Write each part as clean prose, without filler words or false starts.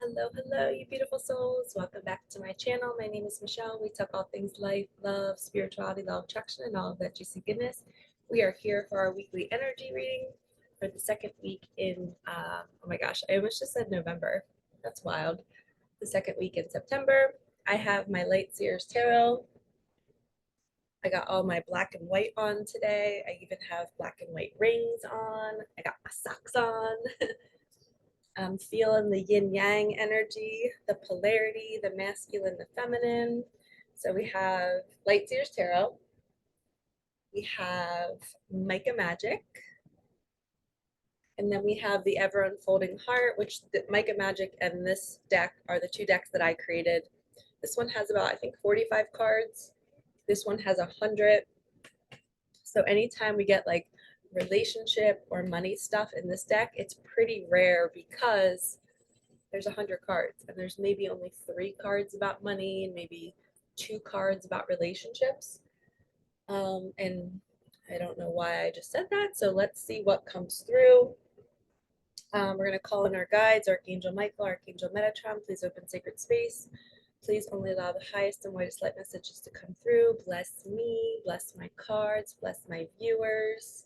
Hello, hello, you beautiful souls. Welcome back to my channel. My name is Michelle. We talk all things life, love, spirituality, law of attraction, and all of that juicy goodness. We are here for our weekly energy reading for the second week in, oh my gosh, I almost just said November. That's wild. The second week in September. I have my Light Seers Tarot. I got all my black and white on today. I even have black and white rings on. I got my socks on. I'm feeling the yin yang energy, the polarity, the masculine, the feminine. So we have Light Seers Tarot. We have Micah Magic. And then we have the Ever Unfolding Heart, which the Micah Magic and this deck are the two decks that I created. This one has about, I think, 45 cards. This one has 100. So anytime we get like relationship or money stuff in this deck, it's pretty rare because there's 100 cards and there's maybe only 3 cards about money and maybe 2 cards about relationships. And I don't know why I just said that. So let's see what comes through. We're going to call in our guides, Archangel Michael, Archangel Metatron. Please open sacred space. Please only allow the highest and whitest light messages to come through. Bless me, bless my cards, bless my viewers.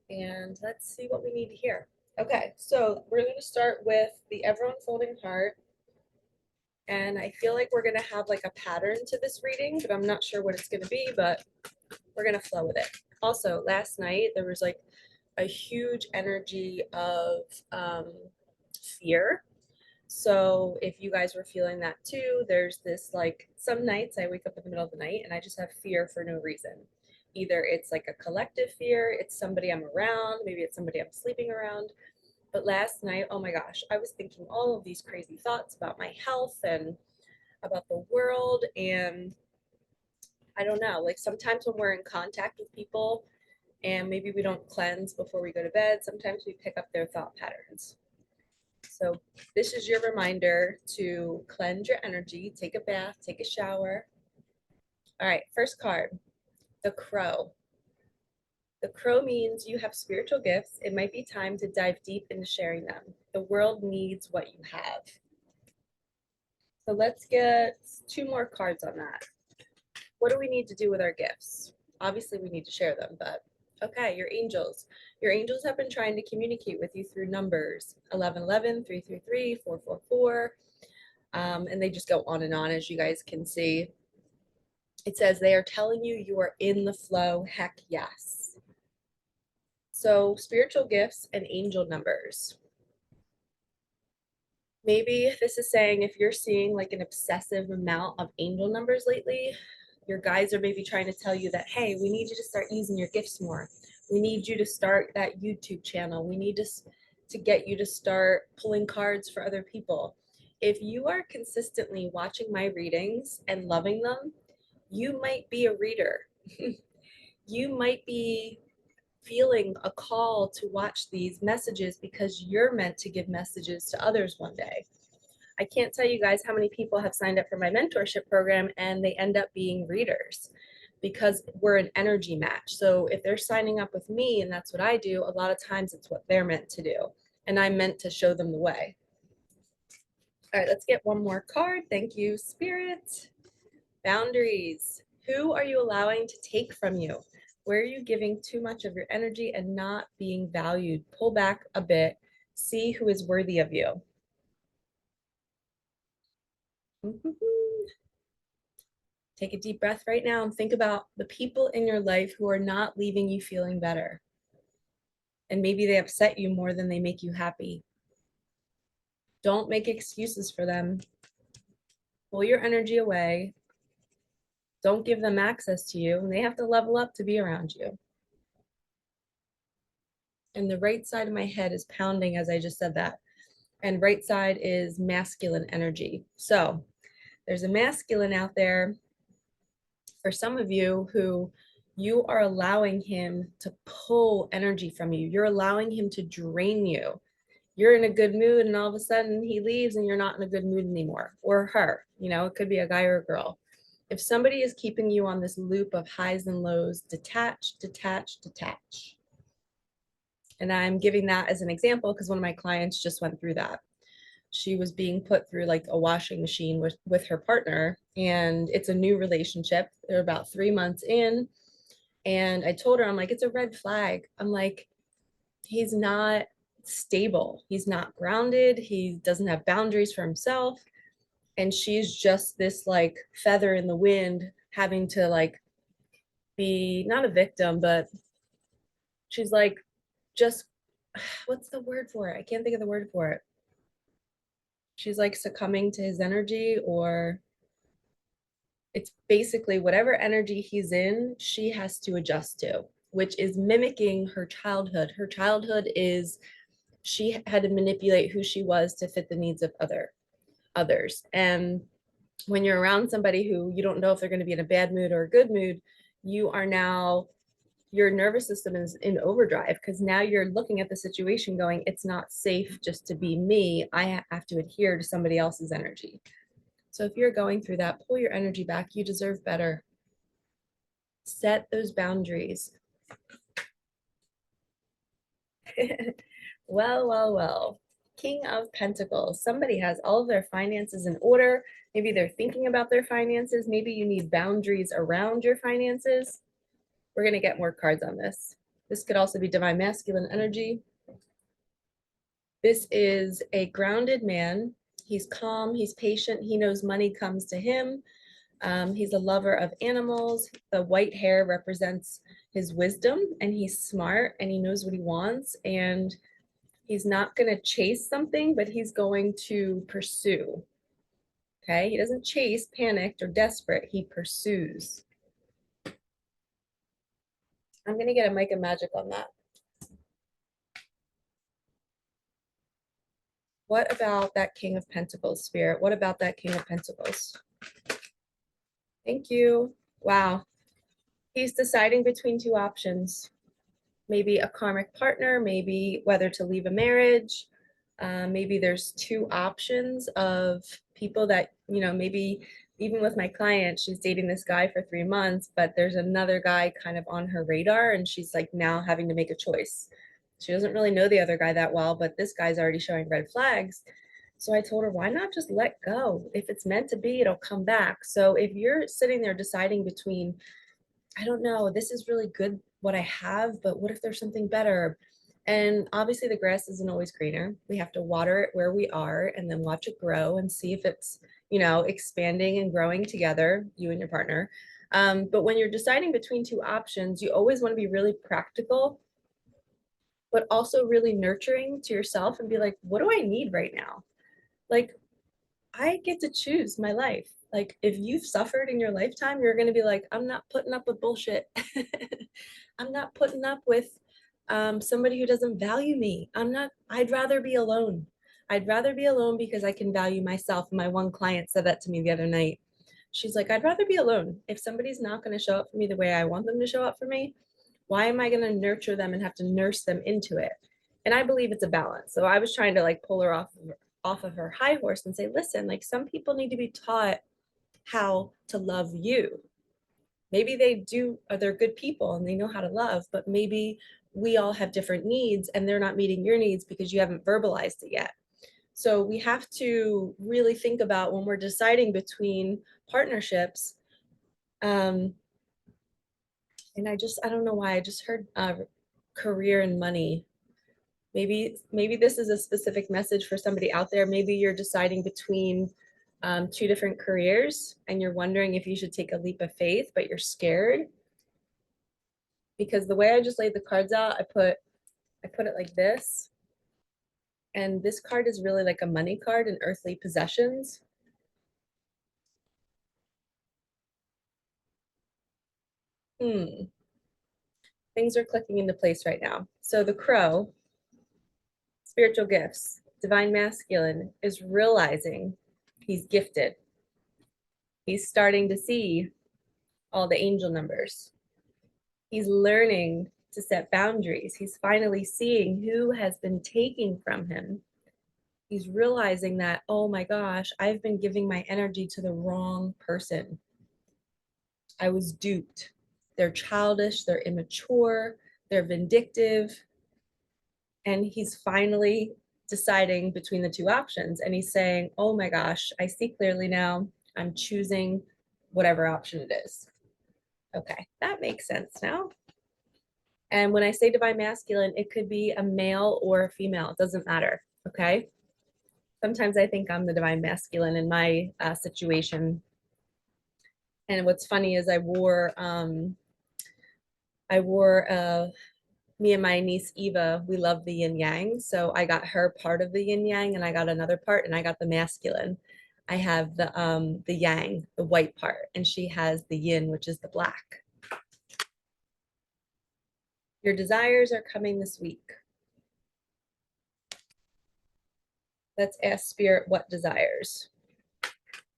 And let's see what we need to hear. Okay, so we're going to start with the Ever Unfolding Heart. And I feel like we're going to have like a pattern to this reading, but I'm not sure what it's going to be, but we're going to flow with it. Also, last night there was like a huge energy of fear. So if you guys were feeling that too, there's this like some nights I wake up in the middle of the night and I just have fear for no reason. Either it's like a collective fear, it's somebody I'm around, maybe it's somebody I'm sleeping around. But last night, oh my gosh, I was thinking all of these crazy thoughts about my health and about the world. And I don't know, like sometimes when we're in contact with people and maybe we don't cleanse before we go to bed, sometimes we pick up their thought patterns. So this is your reminder to cleanse your energy, take a bath, take a shower. All right, first card, the Crow. The Crow means you have spiritual gifts. It might be time to dive deep into sharing them. The world needs what you have. So let's get 2 more cards on that. What do we need to do with our gifts? Obviously, we need to share them, but okay, your angels. Your angels have been trying to communicate with you through numbers 1111, 333, 444, and they just go on and on, as you guys can see. It says they are telling you you are in the flow. Heck yes. So spiritual gifts and angel numbers. Maybe this is saying if you're seeing like an obsessive amount of angel numbers lately, your guides are maybe trying to tell you that, hey, we need you to start using your gifts more. We need you to start that YouTube channel. We need to get you to start pulling cards for other people. If you are consistently watching my readings and loving them, you might be a reader. You might be feeling a call to watch these messages because you're meant to give messages to others one day. I can't tell you guys how many people have signed up for my mentorship program and they end up being readers because we're an energy match. So if they're signing up with me and that's what I do, a lot of times it's what they're meant to do. And I'm meant to show them the way. All right, let's get one more card. Thank you, Spirit. Boundaries. Who are you allowing to take from you? Where are you giving too much of your energy and not being valued? Pull back a bit. See who is worthy of you. Take a deep breath right now and think about the people in your life who are not leaving you feeling better. And maybe they upset you more than they make you happy. Don't make excuses for them. Pull your energy away. Don't give them access to you, and they have to level up to be around you. And the right side of my head is pounding as I just said that. And right side is masculine energy. So there's a masculine out there for some of you who you are allowing him to pull energy from you. You're allowing him to drain you. You're in a good mood and all of a sudden he leaves and you're not in a good mood anymore. Or her, it could be a guy or a girl. If somebody is keeping you on this loop of highs and lows, detach, detach, detach. And I'm giving that as an example because one of my clients just went through that. she was being put through like a washing machine with her partner, and it's a new relationship. They're about 3 months in, and I told her, I'm like, it's a red flag. I'm like, he's not stable, he's not grounded, he doesn't have boundaries for himself, and she's just this like feather in the wind, having to like be not a victim, but she's like just what's the word for it? I can't think of the word for it. She's like succumbing to his energy, or it's basically whatever energy he's in, she has to adjust to, which is mimicking her childhood. Her childhood is she had to manipulate who she was to fit the needs of others. And when you're around somebody who you don't know if they're going to be in a bad mood or a good mood, you are now, your nervous system is in overdrive, because now you're looking at the situation going, it's not safe just to be me. I have to adhere to somebody else's energy. So if you're going through that, pull your energy back. You deserve better. Set those boundaries. Well. King of Pentacles. Somebody has all of their finances in order. Maybe they're thinking about their finances. Maybe you need boundaries around your finances. We're going to get more cards on this. This could also be divine masculine energy. This is a grounded man. He's calm, he's patient, he knows money comes to him. He's a lover of animals. The white hair represents his wisdom, and he's smart, and he knows what he wants, and he's not going to chase something, but he's going to pursue. Okay, he doesn't chase panicked or desperate, he pursues. I'm going to get a Micah magic on that. What about that King of Pentacles, Spirit? What about that King of Pentacles? Thank you. Wow. He's deciding between two options. Maybe a karmic partner, maybe whether to leave a marriage. Maybe there's two options of people that, maybe even with my client, she's dating this guy for 3 months, but there's another guy kind of on her radar, and she's like now having to make a choice. She doesn't really know the other guy that well, but this guy's already showing red flags. So I told her, why not just let go? If it's meant to be, it'll come back. So if you're sitting there deciding between, I don't know, this is really good what I have, but what if there's something better? And obviously the grass isn't always greener. We have to water it where we are and then watch it grow and see if it's, expanding and growing together, you and your partner. But when you're deciding between two options, you always want to be really practical, but also really nurturing to yourself and be like, what do I need right now? Like, I get to choose my life. Like, if you've suffered in your lifetime, you're going to be like, I'm not putting up with bullshit. I'm not putting up with somebody who doesn't value me. I'd rather be alone. I'd rather be alone because I can value myself. My one client said that to me the other night. She's like, I'd rather be alone. If somebody's not going to show up for me the way I want them to show up for me, why am I going to nurture them and have to nurse them into it? And I believe it's a balance. So I was trying to like pull her off of her high horse and say, listen, like some people need to be taught how to love you. Maybe they do, or they're good people and they know how to love, but maybe we all have different needs and they're not meeting your needs because you haven't verbalized it yet. So we have to really think about when we're deciding between partnerships. And I don't know why I just heard career and money. Maybe this is a specific message for somebody out there. Maybe you're deciding between two different careers and you're wondering if you should take a leap of faith, but you're scared. Because the way I just laid the cards out, I put it like this. And this card is really like a money card and earthly possessions. Things are clicking into place right now. So the crow, spiritual gifts, divine masculine, is realizing he's gifted. He's starting to see all the angel numbers. He's learning to set boundaries. He's finally seeing who has been taking from him. He's realizing that, oh my gosh, I've been giving my energy to the wrong person. I was duped. They're childish, they're immature, they're vindictive. And he's finally deciding between the two options. And he's saying, oh my gosh, I see clearly now. I'm choosing whatever option it is. Okay, that makes sense now. And when I say divine masculine, it could be a male or a female. It doesn't matter. Okay. Sometimes I think I'm the divine masculine in my situation. And what's funny is I wore me and my niece Eva, we love the yin yang. So I got her part of the yin yang and I got another part and I got the masculine. I have the yang, the white part, and she has the yin, which is the black. Your desires are coming this week. Let's ask Spirit what desires.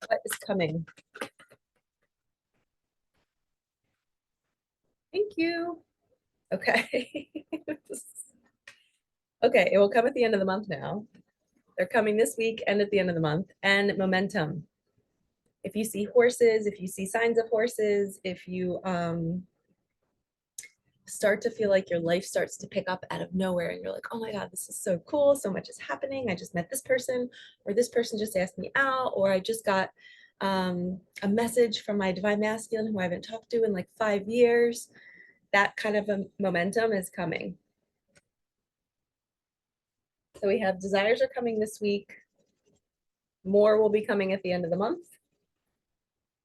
What is coming? Thank you. Okay. Okay, it will come at the end of the month now. They're coming this week and at the end of the month. And momentum. If you see horses, if you see signs of horses, if you start to feel like your life starts to pick up out of nowhere and you're like, oh my God, this is so cool. So much is happening. I just met this person, or this person just asked me out, or I just got a message from my divine masculine who I haven't talked to in like 5 years. That kind of a momentum is coming. So we have desires are coming this week. More will be coming at the end of the month.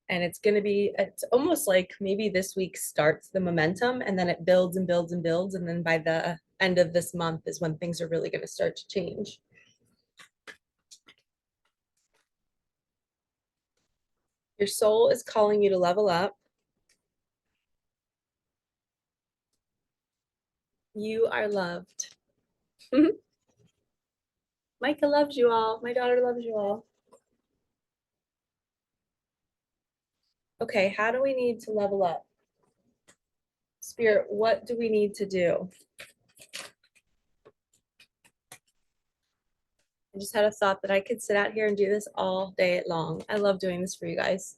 And it's going to be, it's almost like maybe this week starts the momentum and then it builds and builds and builds. And then by the end of this month is when things are really going to start to change. Your soul is calling you to level up. You are loved. Micah loves you all. My daughter loves you all. Okay, how do we need to level up? Spirit, what do we need to do? I just had a thought that I could sit out here and do this all day long. I love doing this for you guys.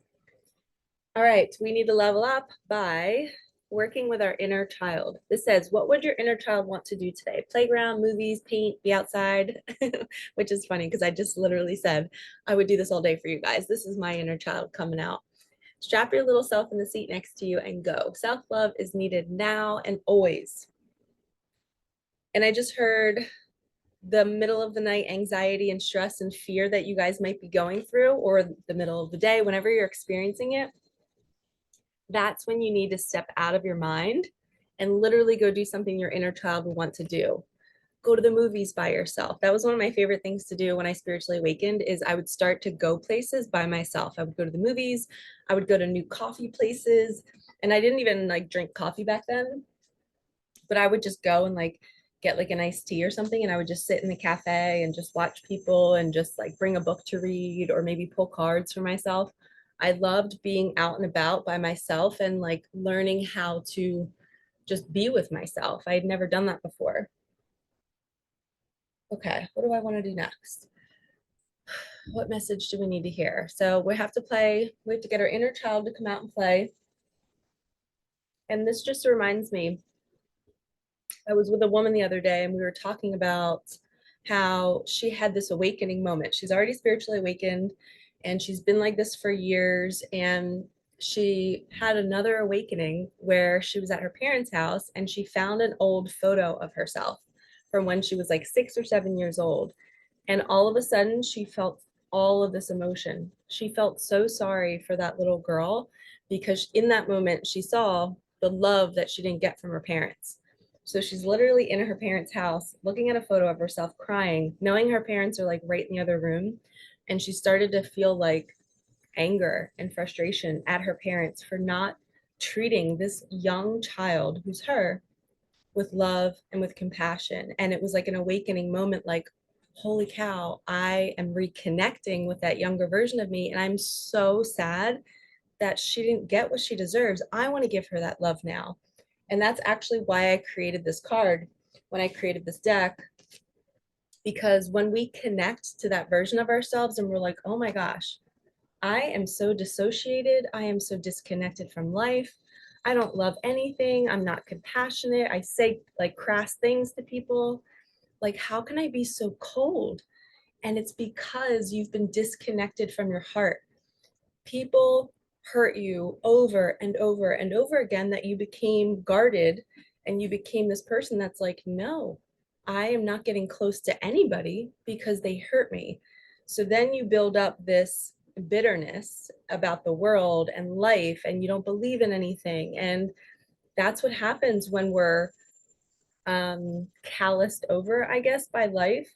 All right, we need to level up by working with our inner child. This says, what would your inner child want to do today? Playground, movies, paint, be outside, which is funny because I just literally said I would do this all day for you guys. This is my inner child coming out. Strap your little self in the seat next to you and go. Self-love is needed now and always. And I just heard the middle of the night anxiety and stress and fear that you guys might be going through, or the middle of the day, whenever you're experiencing it. That's when you need to step out of your mind and literally go do something your inner child will want to do. Go to the movies by yourself. That was one of my favorite things to do when I spiritually awakened, is I would start to go places by myself. I would go to the movies, I would go to new coffee places, and I didn't even like drink coffee back then, but I would just go and like get like an iced tea or something, and I would just sit in the cafe and just watch people and just like bring a book to read or maybe pull cards for myself. I loved being out and about by myself and like learning how to just be with myself. I had never done that before. Okay, what do I want to do next? What message do we need to hear? So we have to play, we have to get our inner child to come out and play. And this just reminds me, I was with a woman the other day and we were talking about how she had this awakening moment. She's already spiritually awakened and she's been like this for years. And she had another awakening where she was at her parents' house and she found an old photo of herself from when she was like 6 or 7 years old. And all of a sudden, she felt all of this emotion. She felt so sorry for that little girl because in that moment, she saw the love that she didn't get from her parents. So she's literally in her parents' house, looking at a photo of herself, crying, knowing her parents are like right in the other room. And she started to feel like anger and frustration at her parents for not treating this young child who's her with love and with compassion. And it was like an awakening moment, like, holy cow, I am reconnecting with that younger version of me. And I'm so sad that she didn't get what she deserves. I want to give her that love now. And that's actually why I created this card when I created this deck. Because when we connect to that version of ourselves and we're like, oh my gosh, I am so dissociated. I am so disconnected from life. I don't love anything. I'm not compassionate. I say like crass things to people. Like, how can I be so cold? And it's because you've been disconnected from your heart. People hurt you over and over and over again, that you became guarded and you became this person that's like, no, I am not getting close to anybody because they hurt me. So then you build up this bitterness about the world and life, and you don't believe in anything. And that's what happens when we're calloused over, I guess, by life.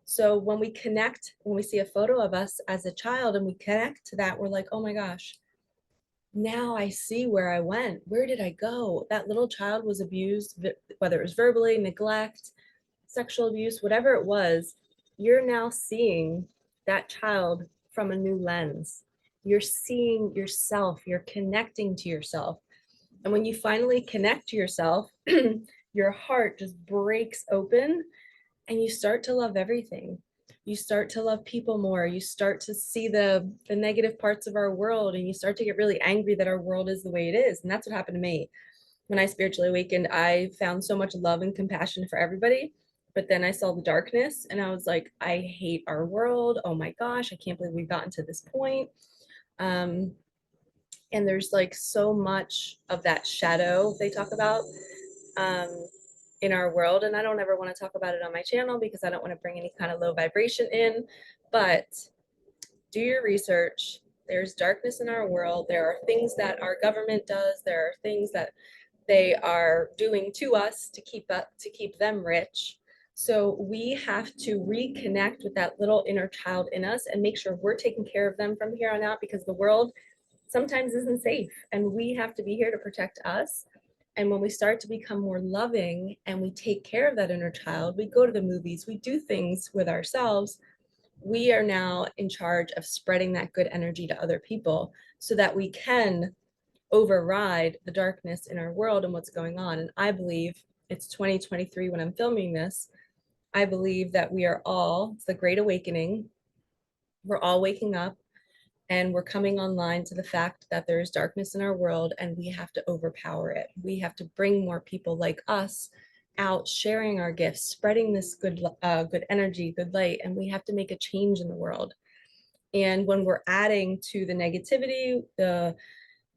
So when we connect, when we see a photo of us as a child and we connect to that, we're like, oh my gosh, now I see where I went. Where did I go? That little child was abused, whether it was verbally, neglect, sexual abuse, whatever it was. You're now seeing that child from a new lens. You're seeing yourself, you're connecting to yourself. And when you finally connect to yourself, your heart just breaks open and you start to love everything. You start to love people more. You start to see the negative parts of our world, and you start to get really angry that our world is the way it is. And that's what happened to me. When I spiritually awakened, I found so much love and compassion for everybody. But then I saw the darkness and I was like, I hate our world. Oh my gosh, I can't believe we've gotten to this point. Um, and there's like so much of that shadow they talk about um, in our world. And I don't ever want to talk about it on my channel because I don't want to bring any kind of low vibration in. But do your research. There's darkness in our world. There are things that our government does. There are things that they are doing to us to keep them rich. So we have to reconnect with that little inner child in us and make sure we're taking care of them from here on out, because the world sometimes isn't safe and we have to be here to protect us. And when we start to become more loving and we take care of that inner child, we go to the movies, we do things with ourselves, we are now in charge of spreading that good energy to other people so that we can override the darkness in our world and what's going on. And I believe it's 2023 when I'm filming this. I believe that we are all, it's the Great Awakening. We're all waking up and we're coming online to the fact that there is darkness in our world and we have to overpower it. We have to bring more people like us out, sharing our gifts, spreading this good energy, good light, and we have to make a change in the world. And when we're adding to the negativity, the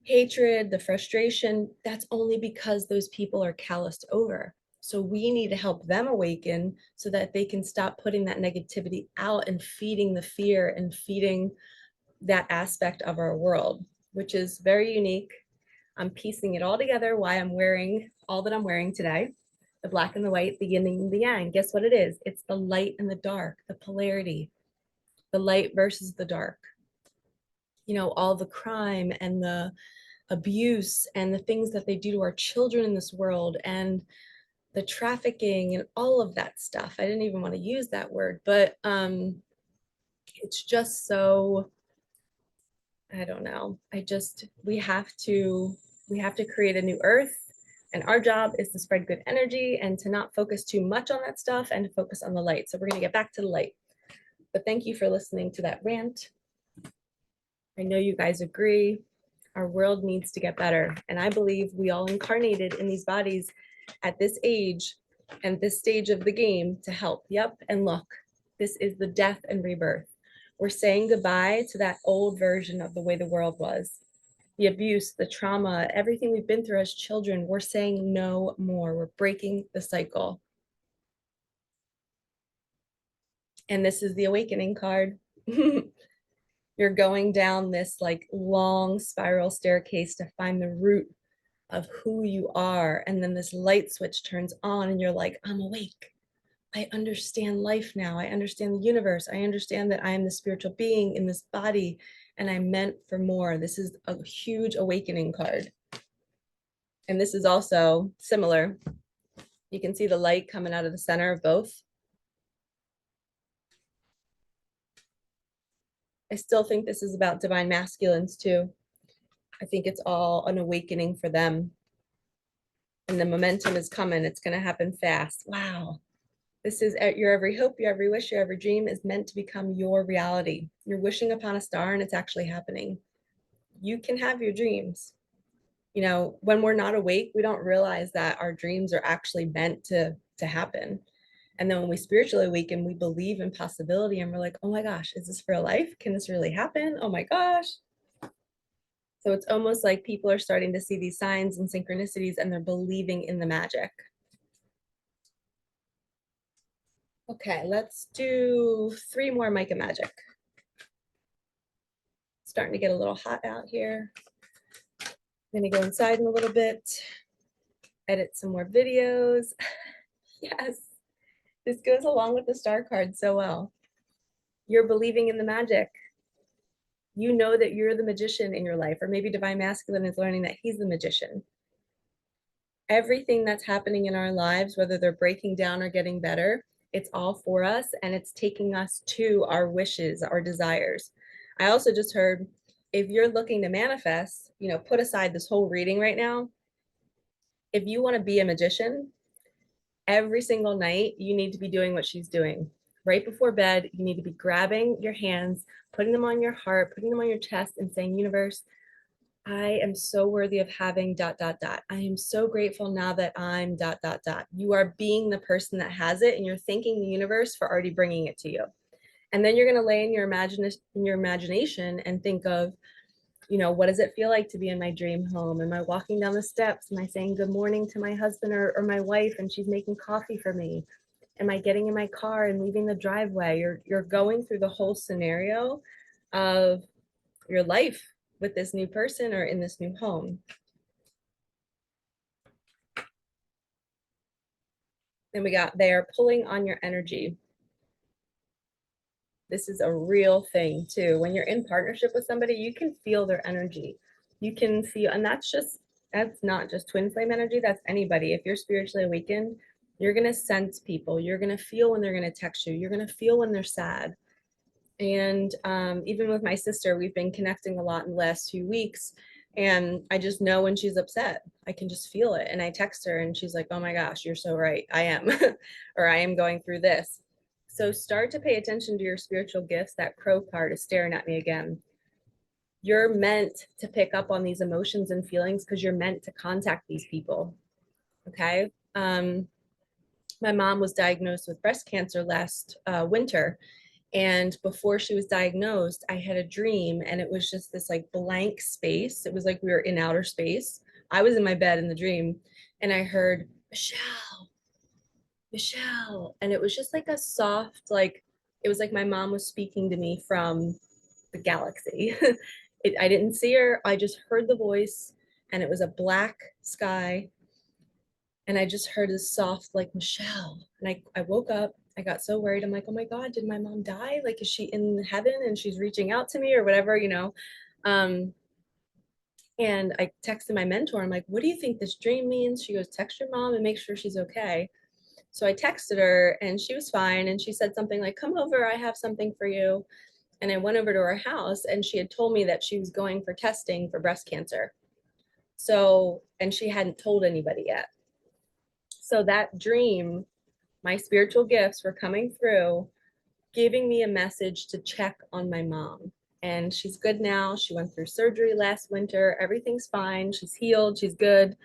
hatred, the frustration, that's only because those people are calloused over. So we need to help them awaken so that they can stop putting that negativity out and feeding the fear and feeding that aspect of our world, which is very unique. I'm piecing it all together why I'm wearing all that I'm wearing today, the black and the white, the yin and the yang. Guess what it is? It's the light and the dark, the polarity, the light versus the dark. You know, all the crime and the abuse and the things that they do to our children in this world and the trafficking and all of that stuff. I didn't even want to use that word, but it's just so, I don't know. We have to create a new earth, and our job is to spread good energy and to not focus too much on that stuff and to focus on the light. So we're going to get back to the light. But thank you for listening to that rant. I know you guys agree. Our world needs to get better. And I believe we all incarnated in these bodies at this age and this stage of the game to help. Yep. And look, this is the death and rebirth. We're saying goodbye to that old version of the way the world was. The abuse, the trauma, everything we've been through as children, we're saying no more. We're breaking the cycle. And this is the awakening card. You're going down this like long spiral staircase to find the root of who you are. And then this light switch turns on and you're like, I'm awake. I understand life now. I understand the universe. I understand that I am the spiritual being in this body and I'm meant for more. This is a huge awakening card. And this is also similar. You can see the light coming out of the center of both. I still think this is about divine masculines too. I think it's all an awakening for them. And the momentum is coming. It's going to happen fast. Wow. This is your every hope, your every wish, your every dream is meant to become your reality. You're wishing upon a star and it's actually happening. You can have your dreams. You know, when we're not awake, we don't realize that our dreams are actually meant to happen. And then when we spiritually awaken, we believe in possibility and we're like, oh my gosh, is this real life? Can this really happen? Oh my gosh. So it's almost like people are starting to see these signs and synchronicities and they're believing in the magic. Okay, let's do 3 more Micah magic. Starting to get a little hot out here. I'm gonna go inside in a little bit, edit some more videos. Yes, this goes along with the star card so well. You're believing in the magic. You know that you're the magician in your life, or maybe Divine Masculine is learning that he's the magician. Everything that's happening in our lives, whether they're breaking down or getting better, it's all for us and it's taking us to our wishes, our desires. I also just heard, if you're looking to manifest, put aside this whole reading right now. If you want to be a magician, every single night you need to be doing what she's doing. Right before bed, you need to be grabbing your hands, putting them on your heart, putting them on your chest, and saying, universe, I am so worthy of having ... I am so grateful now that I'm ... You are being the person that has it, and you're thanking the universe for already bringing it to you. And then you're going to lay in your imagination and think of, what does it feel like to be in my dream home? Am I walking down the steps? Am I saying good morning to my husband or my wife and she's making coffee for me? Am I getting in my car and leaving the driveway? You're going through the whole scenario of your life with this new person or in this new home. Then we got, they are pulling on your energy. This is a real thing too. When you're in partnership with somebody, you can feel their energy. You can feel, and that's not just twin flame energy, that's anybody. If you're spiritually awakened, you're going to sense people. You're going to feel when they're going to text you. You're going to feel when they're sad. And even with my sister, we've been connecting a lot in the last 2 weeks. And I just know when she's upset. I can just feel it. And I text her and she's like, oh my gosh, you're so right. I am. Or I am going through this. So start to pay attention to your spiritual gifts. That crow card is staring at me again. You're meant to pick up on these emotions and feelings because you're meant to contact these people. Okay. My mom was diagnosed with breast cancer last winter. And before she was diagnosed, I had a dream and it was just this like blank space. It was like we were in outer space. I was in my bed in the dream and I heard, Michelle, Michelle. And it was just like a soft, like, it was like my mom was speaking to me from the galaxy. I didn't see her. I just heard the voice and it was a black sky. And I just heard this soft, like, Michelle. And I woke up. I got so worried. I'm like, oh my God, did my mom die? Like, is she in heaven and she's reaching out to me or whatever, And I texted my mentor. I'm like, what do you think this dream means? She goes, text your mom and make sure she's okay. So I texted her and she was fine. And she said something like, come over, I have something for you. And I went over to her house and she had told me that she was going for testing for breast cancer. So, and she hadn't told anybody yet. So that dream, my spiritual gifts were coming through, giving me a message to check on my mom. And she's good now. She went through surgery last winter. Everything's fine. She's healed. She's good.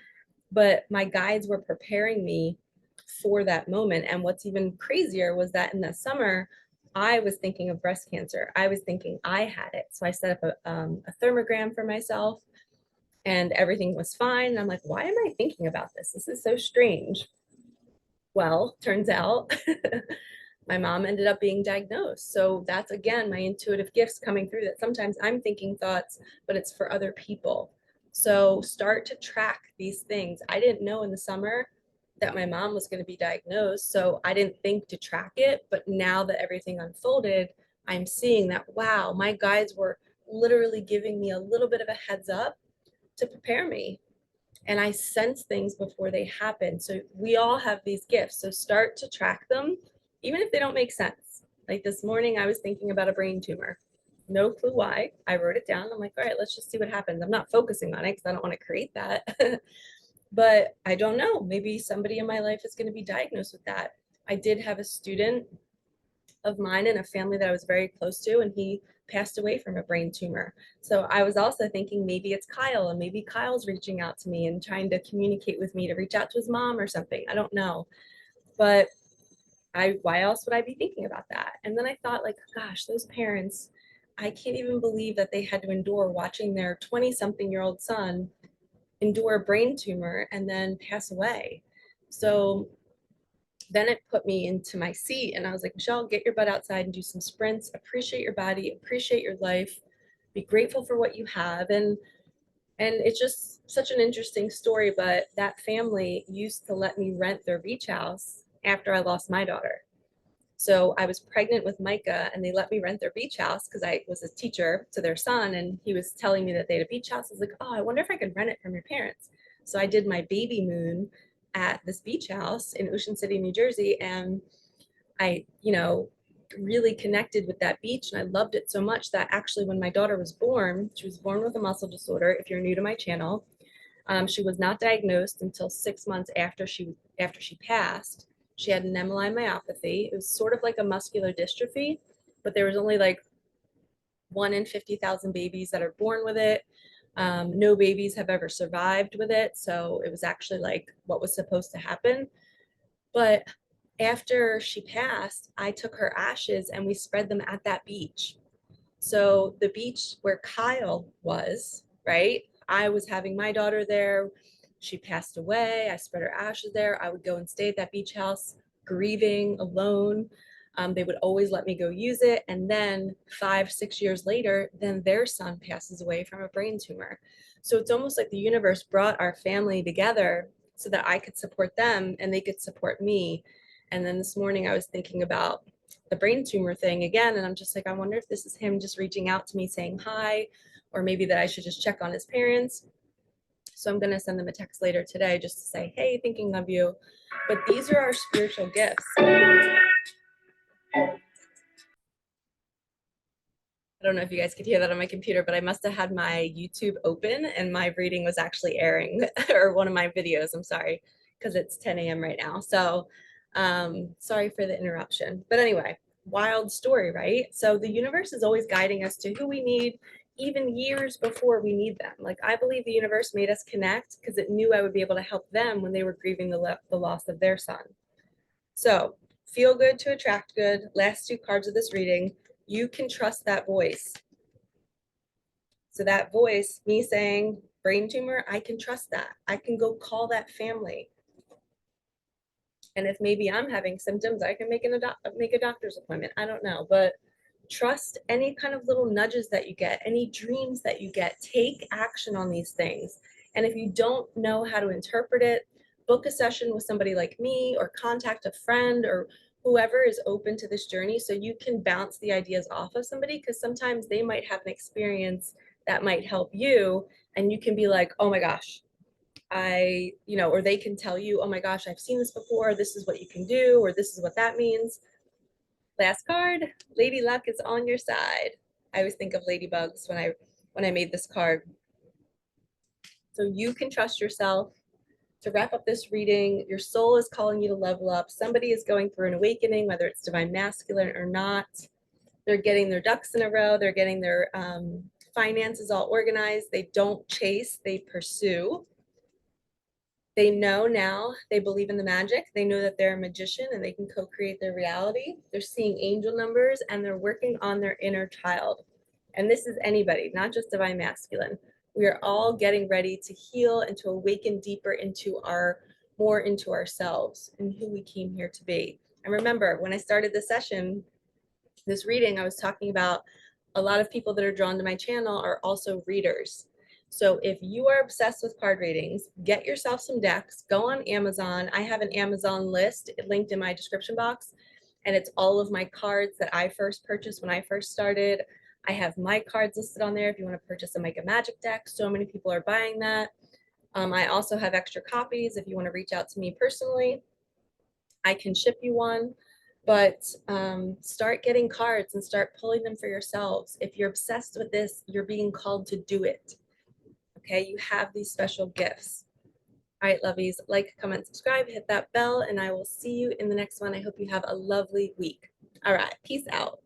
But my guides were preparing me for that moment. And what's even crazier was that in the summer, I was thinking of breast cancer. I was thinking I had it. So I set up a thermogram for myself and everything was fine. And I'm like, why am I thinking about this? This is so strange. Well, turns out my mom ended up being diagnosed. So that's, again, my intuitive gifts coming through, that sometimes I'm thinking thoughts, but it's for other people. So start to track these things. I didn't know in the summer that my mom was going to be diagnosed, so I didn't think to track it. But now that everything unfolded, I'm seeing that, wow, my guides were literally giving me a little bit of a heads up to prepare me. And I sense things before they happen. So we all have these gifts. So start to track them, even if they don't make sense. Like this morning, I was thinking about a brain tumor. No clue why. I wrote it down. I'm like, all right, let's just see what happens. I'm not focusing on it because I don't want to create that. But I don't know. Maybe somebody in my life is going to be diagnosed with that. I did have a student of mine in a family that I was very close to, and he passed away from a brain tumor. So I was also thinking maybe it's Kyle, and maybe Kyle's reaching out to me and trying to communicate with me to reach out to his mom or something. I don't know. But why else would I be thinking about that? And then I thought, like, gosh, those parents, I can't even believe that they had to endure watching their 20-something-year-old son endure a brain tumor and then pass away. So then it put me into my seat and I was like, Michelle, get your butt outside and do some sprints, appreciate your body, appreciate your life, be grateful for what you have. And it's just such an interesting story, but that family used to let me rent their beach house after I lost my daughter. So I was pregnant with Micah and they let me rent their beach house because I was a teacher to their son and he was telling me that they had a beach house. I was like, oh, I wonder if I could rent it from your parents. So I did my baby moon at this beach house in Ocean City, New Jersey. And I, really connected with that beach and I loved it so much that actually when my daughter was born, she was born with a muscle disorder. If you're new to my channel, she was not diagnosed until 6 months after she passed. She had an MLI myopathy. It was sort of like a muscular dystrophy, but there was only like 1 in 50,000 babies that are born with it. No babies have ever survived with it. So it was actually like what was supposed to happen. But after she passed, I took her ashes and we spread them at that beach. So the beach where Kyle was, right? I was having my daughter there. She passed away. I spread her ashes there. I would go and stay at that beach house, grieving alone. They would always let me go use it. And then 5, 6 years later, then their son passes away from a brain tumor. So it's almost like the universe brought our family together so that I could support them and they could support me. And then this morning I was thinking about the brain tumor thing again. And I'm just like, I wonder if this is him just reaching out to me saying hi, or maybe that I should just check on his parents. So I'm going to send them a text later today just to say, hey, thinking of you. But these are our spiritual gifts. I don't know if you guys could hear that on my computer, but I must have had my YouTube open and my reading was actually airing, or one of my videos, I'm sorry, because it's 10 a.m. right now. So sorry for the interruption. But anyway, wild story, right? So the universe is always guiding us to who we need, even years before we need them. Like I believe the universe made us connect because it knew I would be able to help them when they were grieving the loss of their son. So feel good to attract good. Last 2 cards of this reading. You can trust that voice. So that voice, me saying brain tumor, I can trust that. I can go call that family. And if maybe I'm having symptoms, I can make a doctor's appointment. I don't know, but trust any kind of little nudges that you get, any dreams that you get. Take action on these things. And if you don't know how to interpret it, book a session with somebody like me or contact a friend or whoever is open to this journey so you can bounce the ideas off of somebody, because sometimes they might have an experience that might help you and you can be like, oh my gosh, or they can tell you, oh my gosh, I've seen this before. This is what you can do, or this is what that means. Last card, Lady Luck is on your side. I always think of ladybugs when I made this card. So you can trust yourself. To wrap up this reading, your soul is calling you to level up. Somebody is going through an awakening, whether it's divine masculine or not. They're getting their ducks in a row. They're getting their finances all organized. They don't chase, they pursue. They know now, they believe in the magic. They know that they're a magician and they can co-create their reality. They're seeing angel numbers and they're working on their inner child. And this is anybody, not just divine masculine. We are all getting ready to heal and to awaken deeper more into ourselves and who we came here to be. And remember, when I started this reading, I was talking about a lot of people that are drawn to my channel are also readers. So if you are obsessed with card readings, get yourself some decks, go on Amazon. I have an Amazon list linked in my description box, and it's all of my cards that I first purchased when I first started. I have my cards listed on there if you want to purchase a Micah Magic deck. So many people are buying that. I also have extra copies if you want to reach out to me personally. I can ship you one, but start getting cards and start pulling them for yourselves. If you're obsessed with this, you're being called to do it. Okay, you have these special gifts. All right, lovies, like, comment, subscribe, hit that bell, and I will see you in the next one. I hope you have a lovely week. All right, peace out.